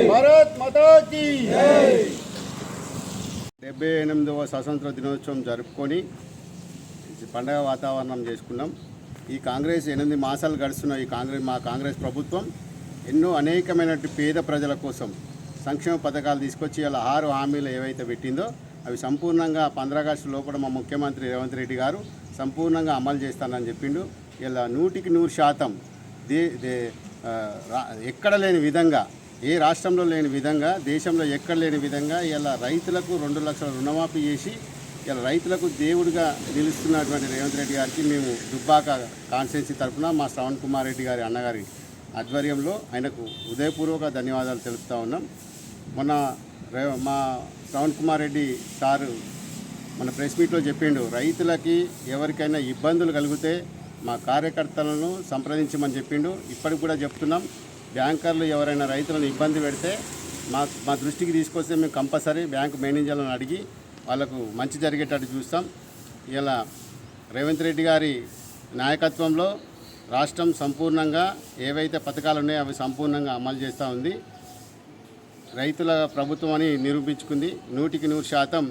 భారత్ మాతా key 78వ స్వాతంత్ర దినోత్సవం జరుపుకొని పండగ వాతావరణం చేసుకున్నాం. ఈ కాంగ్రెస్ 8 మాసాలు గడుస్తున్న మా కాంగ్రెస్ ప్రభుత్వం ఎన్నో అనేకమైనటువంటి పేద ప్రజల కోసం సంక్షేమ పథకాలు తీసుకొచ్చి ఇలా 6 హామీలు ఏవైతే పెట్టిందో అవి సంపూర్ణంగా 15 ఆగస్టు లోపల మా ముఖ్యమంత్రి రేవంత్ రెడ్డి గారు సంపూర్ణంగా అమలు చేస్తానని చెప్పిండు. ఇలా 100% ఎక్కడ లేని విధంగా, ఏ రాష్ట్రంలో లేని విధంగా, దేశంలో ఎక్కడ లేని విధంగా ఇలా రైతులకు 2 లక్షల రుణమాఫీ చేసి ఇలా రైతులకు దేవుడిగా నిలుస్తున్నటువంటి రేవంత్ రెడ్డి గారికి మేము దుబ్బాక కాన్స్టిట్యున్సీ తరఫున మా శ్రవణ్ కుమార్ రెడ్డి గారి అన్నగారి ఆధ్వర్యంలో ఆయనకు హృదయపూర్వక ధన్యవాదాలు తెలుపుతూ ఉన్నాం. మొన్న మా శ్రవణ్ కుమార్ రెడ్డి సారు మన ప్రెస్ మీట్లో చెప్పిండు, రైతులకి ఎవరికైనా ఇబ్బందులు కలిగితే మా కార్యకర్తలను సంప్రదించమని చెప్పిండు. ఇప్పటికి కూడా చెప్తున్నాం, బ్యాంకర్లు ఎవరైనా రైతులను ఇబ్బంది పెడితే మా దృష్టికి తీసుకొస్తే మేము కంపల్సరీ బ్యాంకు మేనేజర్లను అడిగి వాళ్ళకు మంచి జరిగేటట్టు చూస్తాం. ఇలా రేవంత్ రెడ్డి గారి నాయకత్వంలో రాష్ట్రం సంపూర్ణంగా ఏవైతే పథకాలు ఉన్నాయో అవి సంపూర్ణంగా అమలు చేస్తూ ఉంది. రైతుల ప్రభుత్వం అని నిరూపించుకుంది. 100%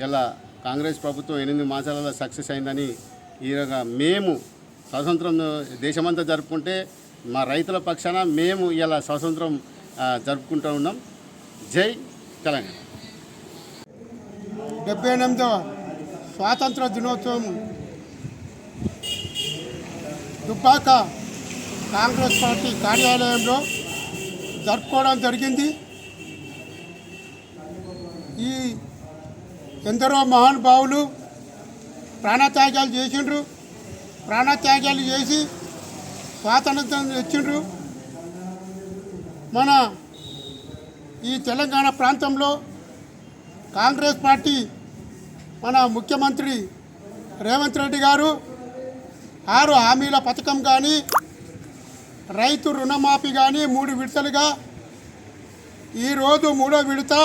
ఇలా కాంగ్రెస్ ప్రభుత్వం 8 మాసాలలో సక్సెస్ అయిందని ఈరోజు మేము స్వాతంత్రం దేశమంతా జరుపుకుంటే మా రైతుల పక్షాన మేము ఇలా స్వాతంత్రం జరుపుకుంటూ ఉన్నాం. జై తెలంగాణ. 78వ స్వాతంత్ర దినోత్సవం దుబ్బాక కాంగ్రెస్ పార్టీ కార్యాలయంలో జరుపుకోవడం జరిగింది. ఈ ఎందరో మహానుభావులు ప్రాణత్యాగాలు చేసిండ్రు. ప్రాణత్యాగాలు చేసి స్వాతంత్రం తెచ్చిండ్రు. మన ఈ తెలంగాణ ప్రాంతంలో కాంగ్రెస్ పార్టీ మన ముఖ్యమంత్రి రేవంత్ రెడ్డి గారు 6 హామీల పథకం కానీ, రైతు రుణమాఫీ కానీ 3 విడతలుగా, ఈరోజు 3వ విడత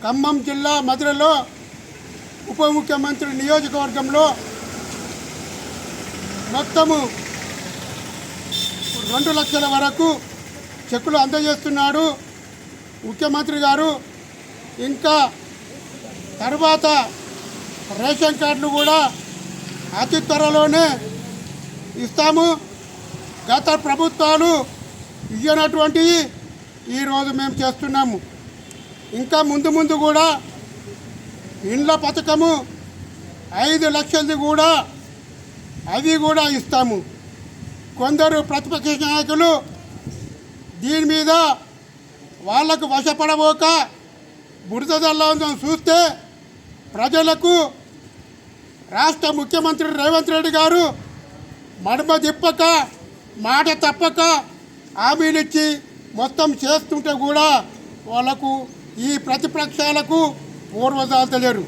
ఖమ్మం జిల్లా మధురలో ఉప ముఖ్యమంత్రి నియోజకవర్గంలో మొత్తము 2 లక్షల వరకు చెక్కులు అందజేస్తున్నాడు ముఖ్యమంత్రి గారు. ఇంకా తర్వాత రేషన్ కార్డులు కూడా అతి త్వరలోనే ఇస్తాము. గత ప్రభుత్వాలు ఇవ్వనటువంటివి ఈరోజు మేము చేస్తున్నాము. ఇంకా ముందు కూడా ఇండ్ల పథకము 5 లక్షలది కూడా అవి కూడా ఇస్తాము. కొందరు ప్రతిపక్ష నాయకులు దీని మీద వాళ్లకు వశపడబోక బురదల్లం చూస్తే ప్రజలకు రాష్ట్ర ముఖ్యమంత్రి రేవంత్ రెడ్డి గారు మడమ తిప్పక, మాట తప్పక హామీలిచ్చి మొత్తం చేస్తుంటే కూడా వాళ్లకు ఈ ప్రతిపక్షాలకు పూర్వజాతలేరు.